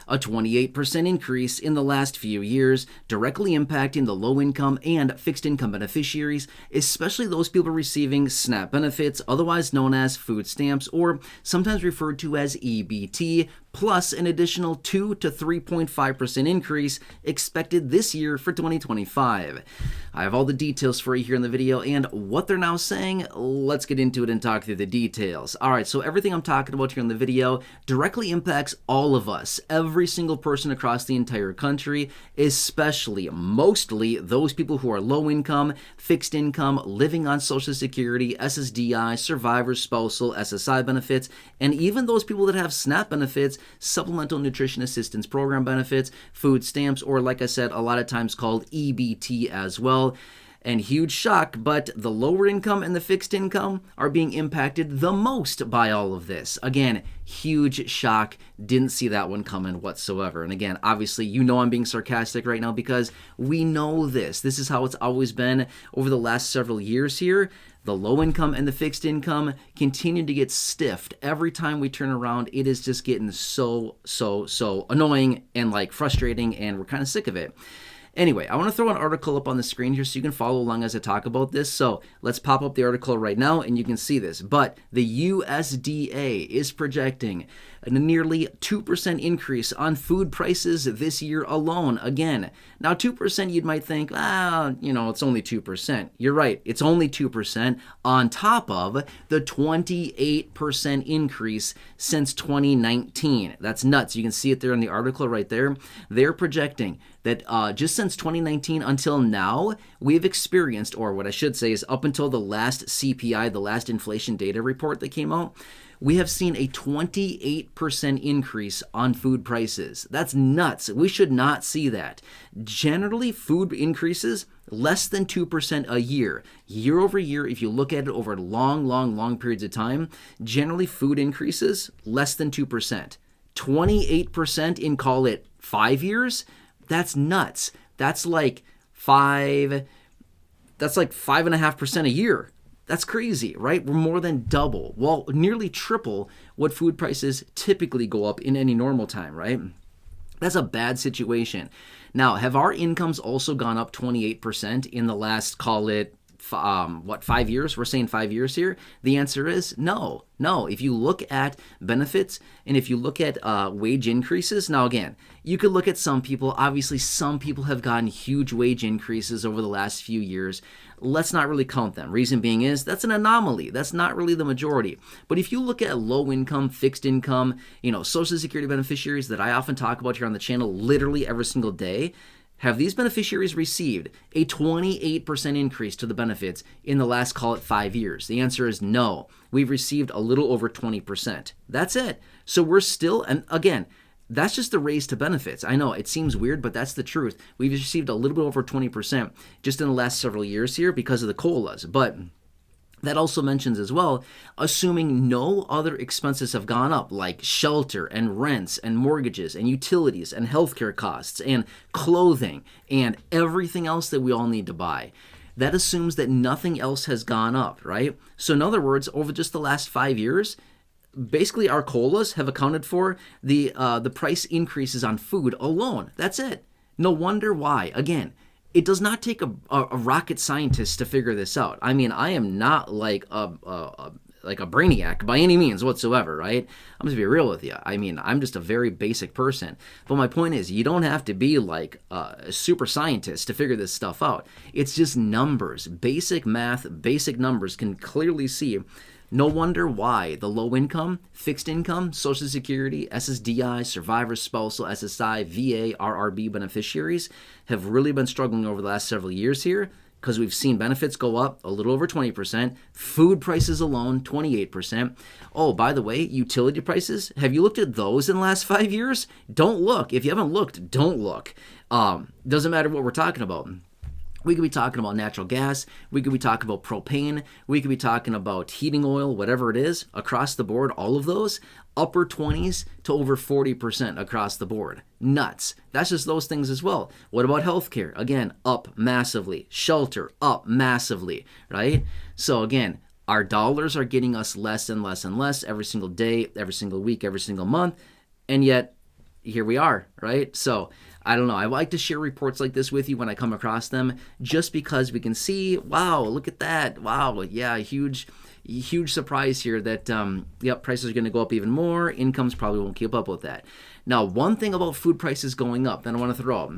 a 28% increase in the last few years, directly impacting the low-income and fixed-income beneficiaries, especially those people receiving SNAP benefits, otherwise known as food stamps, or sometimes referred to as EBT, plus an additional 2 to 3.5% increase expected this year for 2025. I have all the details for you here in the video, and what they're now saying, let's get into it and talk through the details. Alright, so everything I'm talking about here in the video directly impacts all of us, every single person across the entire country, especially, mostly, those people who are low income, fixed income, living on Social Security, SSDI, survivor, spousal, SSI benefits, and even those people that have SNAP benefits, supplemental nutrition assistance program benefits, food stamps, or like I said, a lot of times called EBT as well. And huge shock, but the lower income and the fixed income are being impacted the most by all of this. Again, huge shock. Didn't see that one coming whatsoever. And again, obviously, you know I'm being sarcastic right now because we know this. This is how it's always been over the last several years here. The low income and the fixed income continue to get stiffed every time we turn around. It is just getting so annoying and like frustrating, and we're kind of sick of it. Anyway, I want to throw an article up on the screen here so you can follow along as I talk about this. So let's pop up the article right now and you can see this. But the USDA is projecting a nearly 2% increase on food prices this year alone. Again, now 2% you might think, it's only 2%. You're right, it's only 2% on top of the 28% increase since 2019. That's nuts. You can see it there in the article right there. They're projecting that just since 2019 until now, we've experienced, or what I should say is up until the last CPI, the last inflation data report that came out, we have seen a 28% increase on food prices. That's nuts. We should not see that. Generally, food increases less than 2% a year. Year over year, if you look at it over long periods of time, generally food increases less than 2%. 28% in, call it, 5 years? That's nuts. That's like 5.5% a year. That's crazy, right? We're more than double, well, nearly triple what food prices typically go up in any normal time, right? That's a bad situation. Now, have our incomes also gone up 28% in the last, call it, 5 years? We're saying 5 years here. The answer is no. If you look at benefits and if you look at wage increases, now again, you could look at some people. Obviously, some people have gotten huge wage increases over the last few years. Let's not really count them. Reason being is that's an anomaly. That's not really the majority. But if you look at low income, fixed income, Social Security beneficiaries that I often talk about here on the channel literally every single day, have these beneficiaries received a 28% increase to the benefits in the last, call it, 5 years? The answer is no. We've received a little over 20%. That's it. So we're still, and again, that's just the raise to benefits. I know it seems weird, but that's the truth. We've received a little bit over 20% just in the last several years here because of the COLAs. But that also mentions as well, assuming no other expenses have gone up, like shelter and rents and mortgages and utilities and healthcare costs and clothing and everything else that we all need to buy. That assumes that nothing else has gone up, right? So in other words, over just the last 5 years, basically our COLAs have accounted for the price increases on food alone. That's it. No wonder why. Again, it does not take a rocket scientist to figure this out. I mean, I am not like a brainiac by any means whatsoever, right? I'm just be real with you. I mean, I'm just a very basic person. But my point is, you don't have to be like a super scientist to figure this stuff out. It's just numbers, basic math, basic numbers can clearly see. No wonder why the low income, fixed income, Social Security, SSDI, survivor, spousal, SSI, VA, RRB beneficiaries have really been struggling over the last several years here because we've seen benefits go up a little over 20%, food prices alone 28%. Oh, by the way, utility prices, have you looked at those in the last 5 years? Don't look. If you haven't looked, don't look. Doesn't matter what we're talking about. We could be talking about natural gas. We could be talking about propane. We could be talking about heating oil, whatever it is. Across the board, all of those, upper 20s to over 40% across the board. Nuts. That's just those things as well. What about healthcare? Again, up massively. Shelter, up massively, right? So again, our dollars are getting us less and less and less every single day, every single week, every single month. And yet, here we are, right? So I don't know. I like to share reports like this with you when I come across them, just because we can see, wow, look at that. Wow, yeah, huge surprise here that, yep, prices are going to go up even more. Incomes probably won't keep up with that. Now, one thing about food prices going up that I want to throw out,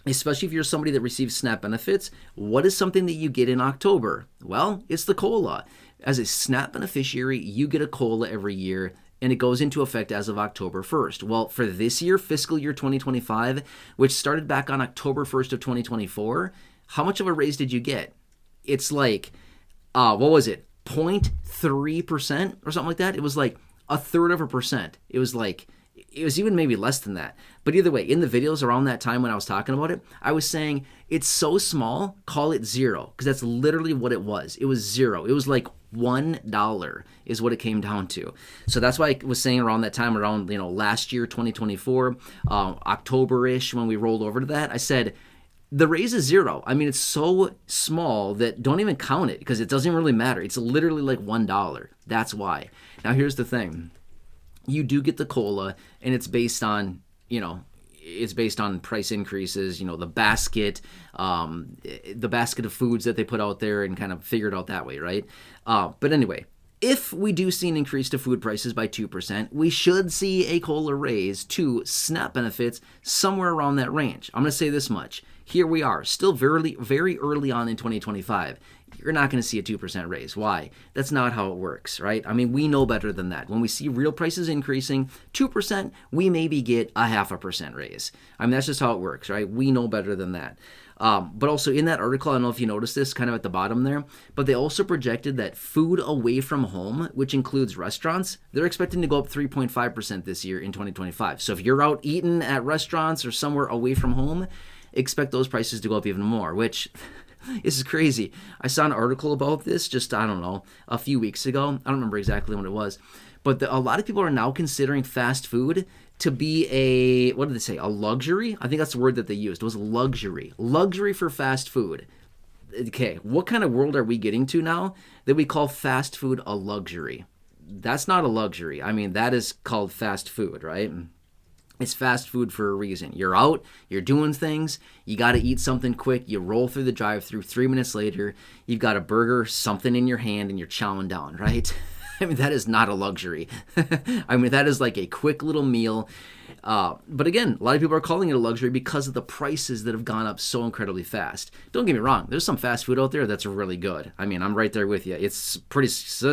especially if you're somebody that receives SNAP benefits, what is something that you get in October? Well, it's the COLA. As a SNAP beneficiary, you get a COLA every year, and it goes into effect as of October 1st. Well, for this year, fiscal year 2025, which started back on October 1st of 2024, how much of a raise did you get? It's like, what was it, 0.3% or something like that? It was like a third of a percent. It was even maybe less than that. But either way, in the videos around that time when I was talking about it, I was saying it's so small, call it zero, because that's literally what it was. It was zero. It was like $1 is what it came down to. So that's why I was saying around that time, around last year, 2024, October-ish, when we rolled over to that, I said the raise is zero. I mean, it's so small that don't even count it, because it doesn't really matter. It's literally like $1. That's why. Now here's the thing. You do get the COLA, and it's based on, it's based on price increases, the basket of foods that they put out there, and kind of figure it out that way, right? But anyway, if we do see an increase to food prices by 2%, we should see a COLA raise to SNAP benefits somewhere around that range. I'm going to say this much. Here we are, still very, very early on in 2025. You're not going to see a 2% raise. Why? That's not how it works, right? I mean, we know better than that. When we see real prices increasing 2%, we maybe get a 0.5% raise. I mean, that's just how it works, right? We know better than that. But also in that article, I don't know if you noticed this kind of at the bottom there, but they also projected that food away from home, which includes restaurants, they're expecting to go up 3.5% this year in 2025. So if you're out eating at restaurants or somewhere away from home, expect those prices to go up even more, which this is crazy. I saw an article about this just, I don't know, a few weeks ago. I don't remember exactly when it was. But a lot of people are now considering fast food to be what did they say, a luxury? I think that's the word that they used. It was luxury. Luxury for fast food. Okay, what kind of world are we getting to now that we call fast food a luxury? That's not a luxury. I mean, that is called fast food, right? It's fast food for a reason. You're out, you're doing things, you got to eat something quick, you roll through the drive-thru, 3 minutes later, you've got a burger, something in your hand, and you're chowing down, right? I mean, that is not a luxury. I mean, that is like a quick little meal. But again, a lot of people are calling it a luxury because of the prices that have gone up so incredibly fast. Don't get me wrong. There's some fast food out there that's really good. I mean, I'm right there with you. There's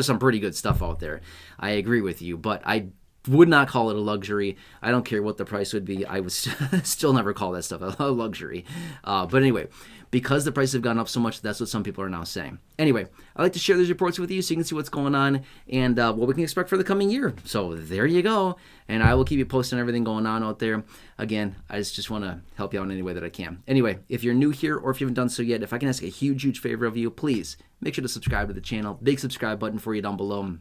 some pretty good stuff out there. I agree with you, but I would not call it a luxury. I don't care what the price would be. I would still never call that stuff a luxury. But anyway, because the prices have gone up so much, that's what some people are now saying. Anyway, I like to share these reports with you so you can see what's going on and what we can expect for the coming year. So there you go. And I will keep you posted on everything going on out there. Again, I just want to help you out in any way that I can. Anyway, if you're new here or if you haven't done so yet, if I can ask a huge, huge favor of you, please make sure to subscribe to the channel. Big subscribe button for you down below.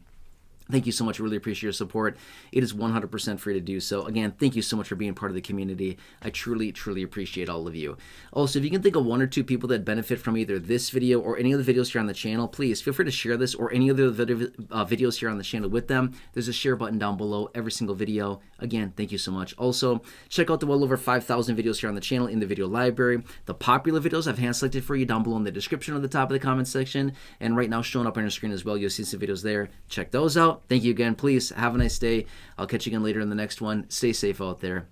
Thank you so much. I really appreciate your support. It is 100% free to do so. Again, thank you so much for being part of the community. I truly, truly appreciate all of you. Also, if you can think of one or two people that benefit from either this video or any of the videos here on the channel, please feel free to share this or any other videos here on the channel with them. There's a share button down below every single video. Again, thank you so much. Also, check out the well over 5,000 videos here on the channel in the video library. The popular videos I've hand-selected for you down below in the description or the top of the comment section. And right now showing up on your screen as well. You'll see some videos there. Check those out. Thank you again. Please have a nice day. I'll catch you again later in the next one. Stay safe out there.